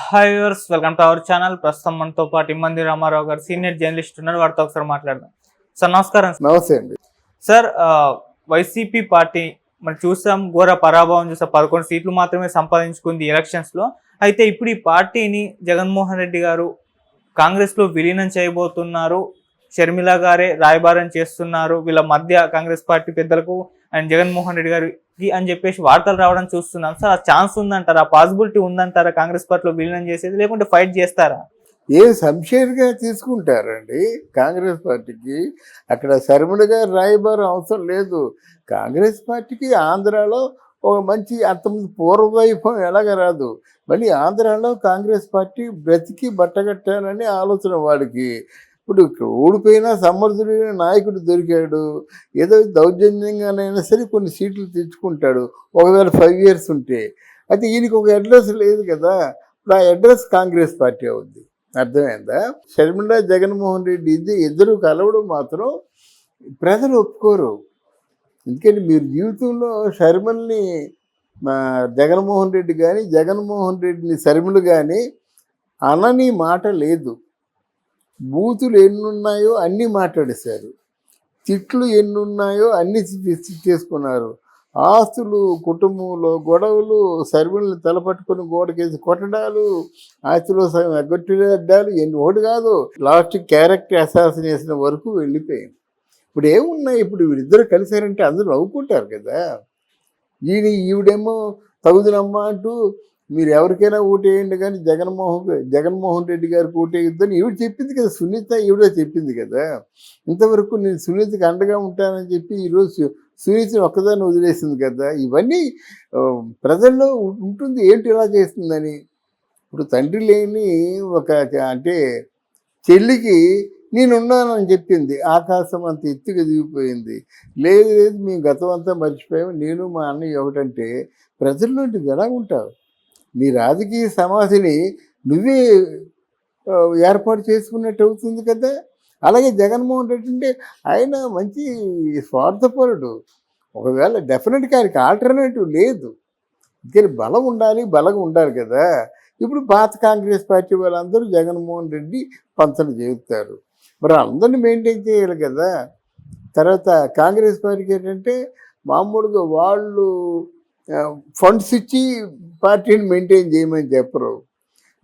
Hi viewers, welcome to our channel. ప్రస్తుతం మనతో పాటు ఇమ్మంది రామారావు గారు సీనియర్ జర్నలిస్ట్ ఉన్నారు. వారితో ఒకసారి మాట్లాడదాం. సార్ నమస్కారం. నమస్తే అండి. సార్, వైసీపీ పార్టీ మనం చూసాం, ఘోర పరాభవం చూసాం. 11 సీట్లు మాత్రమే సంపాదించుకుంది ఎలక్షన్స్లో. అయితే ఇప్పుడు ఈ పార్టీని జగన్మోహన్ రెడ్డి గారు కాంగ్రెస్లో విలీనం చేయబోతున్నారు. షర్మిల గారే రాయబారం చేస్తున్నారు వీళ్ళ మధ్య, కాంగ్రెస్ పార్టీ పెద్దలకు అండ్ జగన్మోహన్ రెడ్డి గారికి అని చెప్పేసి వార్తలు రావడం చూస్తున్నాం. సార్, ఆ ఛాన్స్ ఉందంటారా, పాసిబిలిటీ ఉందంటారా కాంగ్రెస్ పార్టీలో విలీనం చేసేది, లేకుంటే ఫైట్ చేస్తారా? సంశయంగా తీసుకుంటారండి కాంగ్రెస్ పార్టీకి. అక్కడ శర్మిల గారు రాయబారం అవసరం లేదు. కాంగ్రెస్ పార్టీకి ఆంధ్రాలో ఒక మంచి అంతకుముందు పూర్వవైభవం ఎలాగ రాదు. మళ్ళీ ఆంధ్రాలో కాంగ్రెస్ పార్టీ బ్రతికి బట్టగట్టాలని ఆలోచన వాడికి. ఇప్పుడు ఓడిపోయినా సమర్థుడైన నాయకుడు దొరికాడు. ఏదో దౌర్జన్యంగానైనా సరే కొన్ని సీట్లు తెచ్చుకుంటాడు ఒకవేళ 5 years ఉంటే. అయితే ఈయనకి ఒక అడ్రస్ లేదు కదా. ఇప్పుడు ఆ అడ్రస్ కాంగ్రెస్ పార్టీ అవుద్ది. అర్థమైందా? షర్మిల జగన్మోహన్ రెడ్డి ఇద్దరు కలవడం మాత్రం ప్రజలు ఒప్పుకోరు. ఎందుకంటే మీరు జీవితంలో షర్మిలని జగన్మోహన్ రెడ్డి కానీ, జగన్మోహన్ రెడ్డిని షర్మిల కానీ అనని మాట లేదు. బూతులు ఎన్నున్నాయో అన్నీ మాట్లాడేశారు. తిట్లు ఎన్నున్నాయో అన్నీ చేసుకున్నారు. ఆస్తులు, కుటుంబంలో గొడవలు, సర్వీలను తలపట్టుకుని గోడకేసి కొట్టడాలు, ఆస్తిలో సగం ఎగ్గొట్టడాలు, ఎన్ని ఒకటి కాదు, లాస్ట్ క్యారెక్టర్ అసాసినేషన్ వరకు వెళ్ళిపోయింది. ఇప్పుడు ఏమున్నాయి? ఇప్పుడు వీళ్ళిద్దరు కలిశారంటే అందరూ నవ్వుకుంటారు కదా. ఈవిడేమో తగుదనమ్మా అంటూ మీరు ఎవరికైనా ఓటేయండి కానీ జగన్మోహన్ రెడ్డి గారికి ఓటేయొద్దని ఈవిడ చెప్పింది కదా. సునీత ఈవిడ చెప్పింది కదా. ఇంతవరకు నేను సునీతకి అండగా ఉంటానని చెప్పి ఈరోజు సునీతని ఒక్కదాన్ని వదిలేసింది కదా. ఇవన్నీ ప్రజల్లో ఉంటుంది, ఏంటి ఇలా చేస్తుందని. ఇప్పుడు తండ్రి లేని ఒక అంటే చెల్లికి నేనున్నానని చెప్పింది. ఆకాశం అంత ఎత్తుగా దిగిపోయింది. లేదు లేదు మేము గతం అంతా మర్చిపోయాము, నేను మా అన్నయ్య ఒకటంటే ప్రజల్లోంటి ఎలా ఉంటావు? నీ రాజకీయ సమాధిని నువ్వే ఏర్పాటు చేసుకున్నట్టు అవుతుంది కదా. అలాగే జగన్మోహన్ రెడ్డి అంటే ఆయన మంచి స్వార్థపరుడు. ఒకవేళ డెఫినెట్గా ఆయనకి ఆల్టర్నేటివ్ లేదు. ఇంకేం బలం ఉండాలి కదా. ఇప్పుడు పాత కాంగ్రెస్ పార్టీ వాళ్ళందరూ జగన్మోహన్ రెడ్డి పంచన చేస్తారు. మరి అందరినీ మెయింటైన్ చేయాలి కదా. తర్వాత కాంగ్రెస్ పార్టీకి ఏంటంటే మామూలుగా వాళ్ళు ఫండ్స్ ఇచ్చి పార్టీని మెయింటైన్ చేయమని చెప్పరు.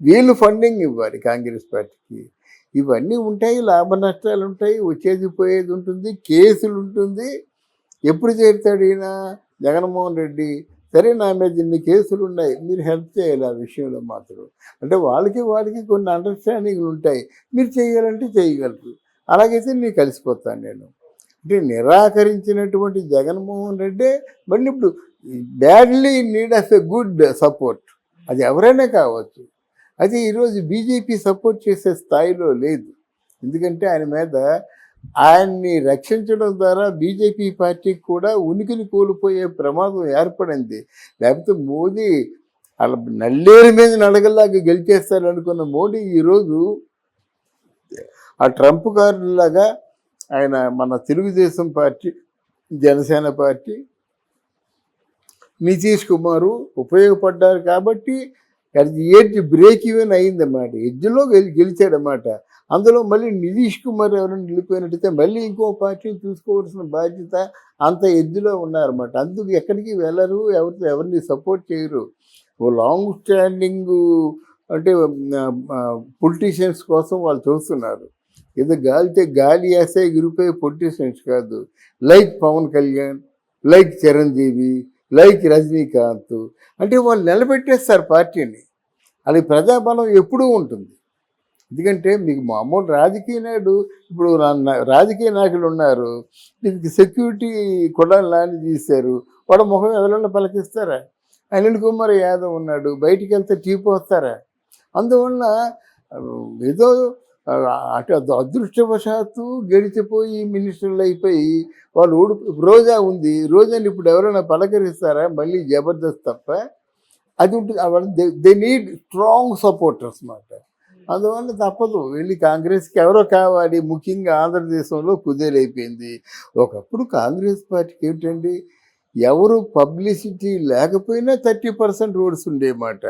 వీళ్ళు ఫండింగ్ ఇవ్వాలి కాంగ్రెస్ పార్టీకి. ఇవన్నీ ఉంటాయి, లాభ నష్టాలు ఉంటాయి, వచ్చేది పోయేది ఉంటుంది, కేసులు ఉంటుంది. ఎప్పుడు చేరుతాడు ఈయన జగన్మోహన్ రెడ్డి? సరే, నా మీద ఇన్ని కేసులు ఉన్నాయి, మీరు హెల్ప్ చేయాలి ఆ విషయంలో మాత్రం. అంటే వాళ్ళకి కొన్ని అండర్స్టాండింగ్లు ఉంటాయి. మీరు చేయాలంటే చేయగలరు. అలాగైతే నేను కలిసిపోతాను నేను. అంటే నిరాకరించినటువంటి జగన్మోహన్ రెడ్డి మళ్ళీ ఇప్పుడు badly need of a good support. అది ఎవరైనా కావచ్చు. అయితే ఈరోజు బీజేపీ సపోర్ట్ చేసే స్థాయిలో లేదు. ఎందుకంటే ఆయన్ని రక్షించడం ద్వారా బీజేపీ పార్టీకి కూడా ఉనికిని కోల్పోయే ప్రమాదం ఏర్పడింది. లేకపోతే మోదీ అలా నల్లేరు మీద నడగలాగా గెలిచేస్తారనుకున్న మోడీ ఈరోజు ఆ ట్రంప్ గారులాగా ఆయన మన తెలుగుదేశం పార్టీ, జనసేన పార్టీ, నితీష్ కుమారు ఉపయోగపడ్డారు కాబట్టి ఎడ్జ్ బ్రేక్ ఈవెన్ అయిందన్నమాట. ఎడ్జ్లో గెలిచాడన్నమాట. అందులో మళ్ళీ నితీష్ కుమార్ ఎవరైనా నిలిపోయినట్టయితే మళ్ళీ ఇంకో పార్టీని చూసుకోవాల్సిన బాధ్యత. అంత ఎడ్జ్లో ఉన్నారన్నమాట. అందుకు ఎక్కడికి వెళ్ళరు, ఎవరిని సపోర్ట్ చేయరు. ఓ లాంగ్ స్టాండింగ్ అంటే పొలిటీషియన్స్ కోసం వాళ్ళు చూస్తున్నారు. ఏదో గాలి వేస్తే ఎగిరిపోయే పొలిటీషియన్స్ కాదు. Like Pawan Kalyan, like Chiranjeevi, like Rajinikanth. అంటే వాళ్ళు నిలబెట్టేస్తారు పార్టీని. అది ప్రజాబలం ఎప్పుడూ ఉంటుంది. ఎందుకంటే మీకు మామూలు రాజకీయ నాయకులు ఉన్నారు, దీనికి సెక్యూరిటీ కూడా లాంటి తీశారు. వాడు ముఖం ఎవరైనా పలకిస్తారా? అనిల్ కుమార్ యాదవ్ ఉన్నాడు, బయటికి వెళ్తే టీ పోస్తారా? అందువల్ల ఏదో అటు అదృష్టవశాత్తు గెలిచిపోయి మినిస్టర్లు అయిపోయి వాళ్ళు రోజా ఉంది, రోజాని ఇప్పుడు ఎవరైనా పలకరిస్తారా? మళ్ళీ జబర్దస్త్ తప్ప. అది ఉంటుంది. దే నీడ్ స్ట్రాంగ్ సపోర్టర్స్ అన్నమాట. అందువల్ల తప్పదు, వెళ్ళి కాంగ్రెస్కి ఎవరో కావాలి. ముఖ్యంగా ఆంధ్రదేశంలో కుదేలైపోయింది. ఒకప్పుడు కాంగ్రెస్ పార్టీకి ఏమిటండి, ఎవరు పబ్లిసిటీ లేకపోయినా 30% ఓట్స్ ఉండేమాట.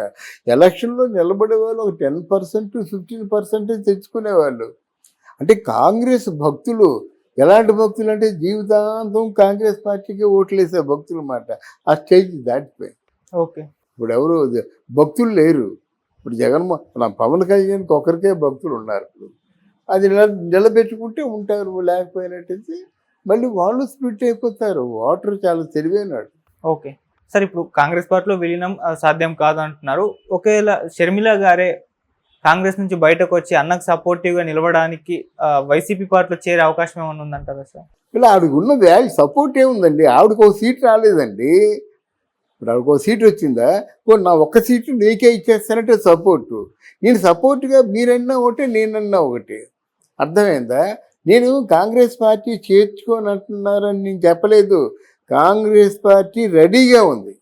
ఎలక్షన్లో నిలబడే వాళ్ళు ఒక 10% 15% తెచ్చుకునేవాళ్ళు. అంటే కాంగ్రెస్ భక్తులు ఎలాంటి భక్తులు అంటే జీవితాంతం కాంగ్రెస్ పార్టీకి ఓట్లేసే భక్తులు మాట. ఆ స్టేజ్ దాటిపోయి ఓకే. ఇప్పుడు ఎవరు భక్తులు లేరు. ఇప్పుడు మన పవన్ కళ్యాణ్కి ఒకరికే భక్తులు ఉన్నారు. ఇప్పుడు అది నిలబెట్టుకుంటే ఉంటారు, లేకపోయినట్టయితే మళ్ళీ వాళ్ళు స్ప్లిట్ అయిపోతారు. ఓటర్ చాలా తెలివైనాడు. ఓకే. సార్ ఇప్పుడు కాంగ్రెస్ పార్టీలో విలీనం సాధ్యం కాదు అంటున్నారు. ఒకవేళ షర్మిల గారే కాంగ్రెస్ నుంచి బయటకు వచ్చి అన్నకు సపోర్టివ్గా నిలవడానికి వైసీపీ పార్టీలో చేరే అవకాశం ఏమైనా ఉందంటారా సార్? ఇలా ఆవిడకి ఉన్న వాల్యూ సపోర్ట్ ఏముందండి? ఆవిడకి ఒక సీట్ రాలేదండి. ఇప్పుడు ఆవిడకి ఒక సీట్ వచ్చిందా? నా ఒక్క సీటు నీకే ఇచ్చేస్తానంటే సపోర్టు. నేను సపోర్ట్గా మీరన్నా ఒకటే, నేనన్నా ఒకటి. అర్థమైందా? నేను కాంగ్రెస్ పార్టీ చేర్చుకొని అంటున్నారని నేను చెప్పలేదు. కాంగ్రెస్ పార్టీ రెడీగా ఉంది.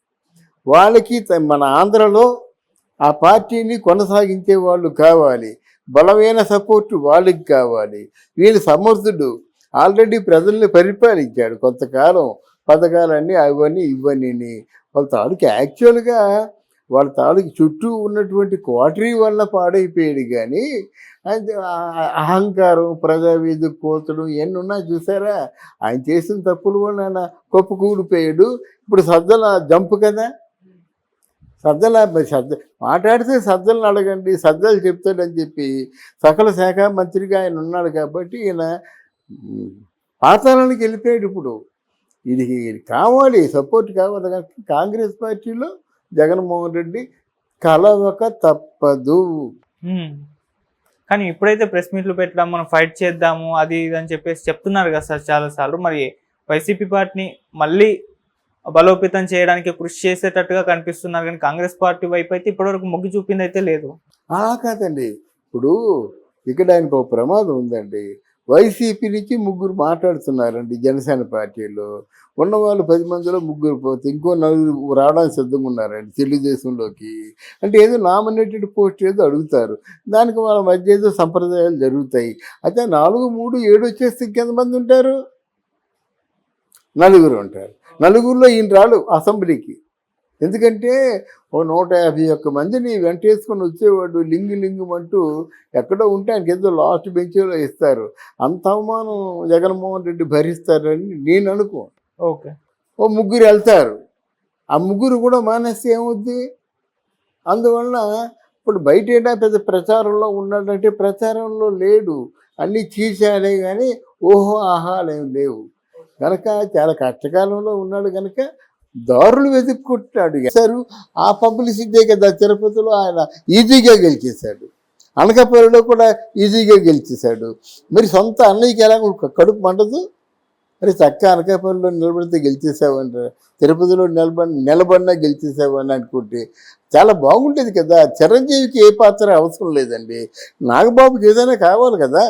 వాళ్ళకి మన ఆంధ్రలో ఆ పార్టీని కొనసాగించే వాళ్ళు కావాలి. బలమైన సపోర్టు వాళ్ళకి కావాలి. వీళ్ళు సమర్థుడు, ఆల్రెడీ ప్రజల్ని పరిపాలించాడు కొంతకాలం. పథకాలన్నీ అవన్నీ ఇవన్నీ వాళ్ళ తాలూకు యాక్చువల్గా వాళ్ళ తాలూకు చుట్టూ ఉన్నటువంటి క్వార్టరీ వల్ల పాడైపోయాడు. కానీ అహంకారం, ప్రజావేదిక కోతలు ఇవన్నీ ఉన్నాయి చూసారా? ఆయన చేసిన తప్పుల వల్ల ఆయన కొప్పుకూడిపోయాడు. ఇప్పుడు సజ్జల జంపు కదా, మాట్లాడితే సజ్జలను అడగండి, సజ్జలు చెప్తాడని చెప్పి సకల శాఖ మంత్రిగా ఆయన ఉన్నాడు. కాబట్టి ఈయన పాతాళానికి వెళ్ళిపోయాడు. ఇప్పుడు ఇది కావాలి, సపోర్ట్ కావాలి. కాబట్టి కాంగ్రెస్ పార్టీలో జగన్మోహన్ రెడ్డి కలవక తప్పదు. కానీ ఇప్పుడైతే ప్రెస్ మీట్లు పెట్టడం, మనం ఫైట్ చేద్దాము అది ఇది అని చెప్పేసి చెప్తున్నారు కదా సార్ చాలాసార్లు. మరి వైసీపీ పార్టీని మళ్ళీ బలోపేతం చేయడానికి కృషి చేసేటట్టుగా కనిపిస్తున్నారు. కానీ కాంగ్రెస్ పార్టీ వైపు అయితే ఇప్పటివరకు మొగ్గు చూపింది అయితే లేదు. అలా కాదండి. ఇప్పుడు ఇక్కడ ఆయనకు ఒక ప్రమాదం ఉందండి. వైసీపీ నుంచి 3 మాట్లాడుతున్నారండి. జనసేన పార్టీలో ఉన్నవాళ్ళు 10 మందిలో 3 పోతే ఇంకో 4 రావడానికి సిద్ధంగా ఉన్నారండి తెలుగుదేశంలోకి. అంటే ఏదో నామినేటెడ్ పోస్ట్ ఏదో అడుగుతారు. దానికి వాళ్ళ మధ్య ఏదో సంప్రదాయాలు జరుగుతాయి. అయితే 4, 3, 7 వచ్చేస్తే ఇంకెంతమంది ఉంటారు? 4 ఉంటారు. 4లో ఈయన రాడు అసెంబ్లీకి. ఎందుకంటే ఓ 151 మందిని వెంటేసుకొని వచ్చేవాడు. లింగుమంటూ ఎక్కడో ఉంటే ఆయనకి ఏదో లాస్ట్ బెంచ్లో ఇస్తారు. అంత అవమానం జగన్మోహన్ రెడ్డి భరిస్తారని నేను అనుకో. ఓకే. ఓ 3 వెళ్తారు. ఆ 3 కూడా మానేస్తే ఏమవుద్ది? అందువల్ల ఇప్పుడు బయట ఏడా పెద్ద ప్రచారంలో ఉన్నాడంటే ప్రచారంలో లేడు. అన్నీ చీసాడే కానీ ఓహో ఆహాలేం లేవు కనుక చాలా కష్టకాలంలో ఉన్నాడు. కనుక దారులు వెతుక్కుంటున్నాడు. సార్ ఆ పబ్లిసిటీ కదా తిరుపతిలో ఆయన ఈజీగా గెలిచేశాడు. అనకాపల్లిలో కూడా ఈజీగా గెలిచేశాడు. మరి సొంత అన్నయ్యకి ఎలా కడుపు మండదు? మరి చక్క అనకాపల్లిలో నిలబడితే గెలిచేసావంటారు, తిరుపతిలో నిలబడినా గెలిచేసావని అనుకుంటే చాలా బాగుంటుంది కదా. చిరంజీవికి ఏ పాత్ర అవసరం లేదండి. నాగబాబుకి ఏదైనా కావాలి కదా.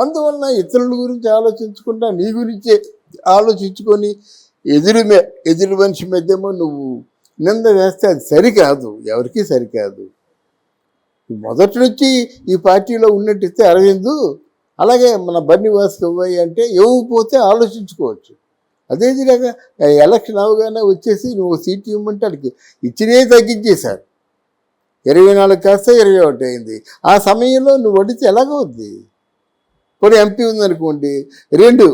అందువలన ఇతరుల గురించి ఆలోచించకుండా నీ గురించే ఆలోచించుకొని ఎదురు మనిషి మధ్యేమో నువ్వు నింద వేస్తే అది సరికాదు, ఎవరికీ సరికాదు. మొదటి నుంచి ఈ పార్టీలో ఉన్నట్టయితే అరవింద్, అలాగే మన బన్నివాస్ కవ్వయ్య అంటే ఇవ్వకపోతే ఆలోచించుకోవచ్చు. అదేవిధంగా ఎలక్షన్ అవగానే వచ్చేసి నువ్వు సీట్ ఇవ్వమంటే అడిగి ఇచ్చినే తగ్గించేశారు. 24 కాస్త 21 అయింది. ఆ సమయంలో నువ్వు అడిగితే ఎలాగవుద్ది? కొన్ని ఎంపీ ఉందనుకోండి, 2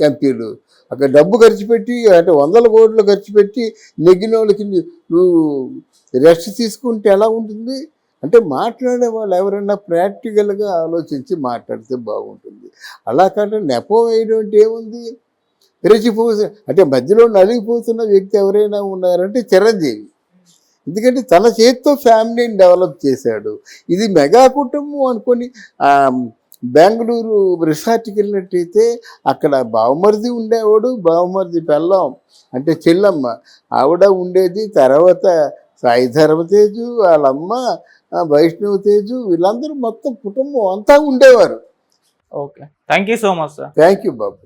ఎంపీలు అక్కడ డబ్బు ఖర్చు పెట్టి అంటే 100 కోట్లు ఖర్చు పెట్టి నెగ్గిన వాళ్ళకి నువ్వు రెస్ట్ తీసుకుంటే ఎలా ఉంటుంది? అంటే మాట్లాడే వాళ్ళు ఎవరైనా ప్రాక్టికల్గా ఆలోచించి మాట్లాడితే బాగుంటుంది. అలా కాకుండా నెపం వేయడం అంటే ఏముంది? అంటే మధ్యలో నలిగిపోతున్న వ్యక్తి ఎవరైనా ఉన్నారంటే చిరంజీవి. ఎందుకంటే తన చేతితో ఫ్యామిలీని డెవలప్ చేశాడు. ఇది మెగా కుటుంబం అనుకొని బెంగళూరు రిసార్ట్కి వెళ్ళినట్టయితే అక్కడ బావమరిది ఉండేవాడు, బావమరిది పెళ్ళాం అంటే చెల్లమ్మ ఆవిడ ఉండేది. తర్వాత సాయి ధర్మతేజు, వాళ్ళమ్మ వైష్ణవ తేజు, వీళ్ళందరూ మొత్తం కుటుంబం అంతా ఉండేవారు. Okay, thank you so much sir. Thank you Babu.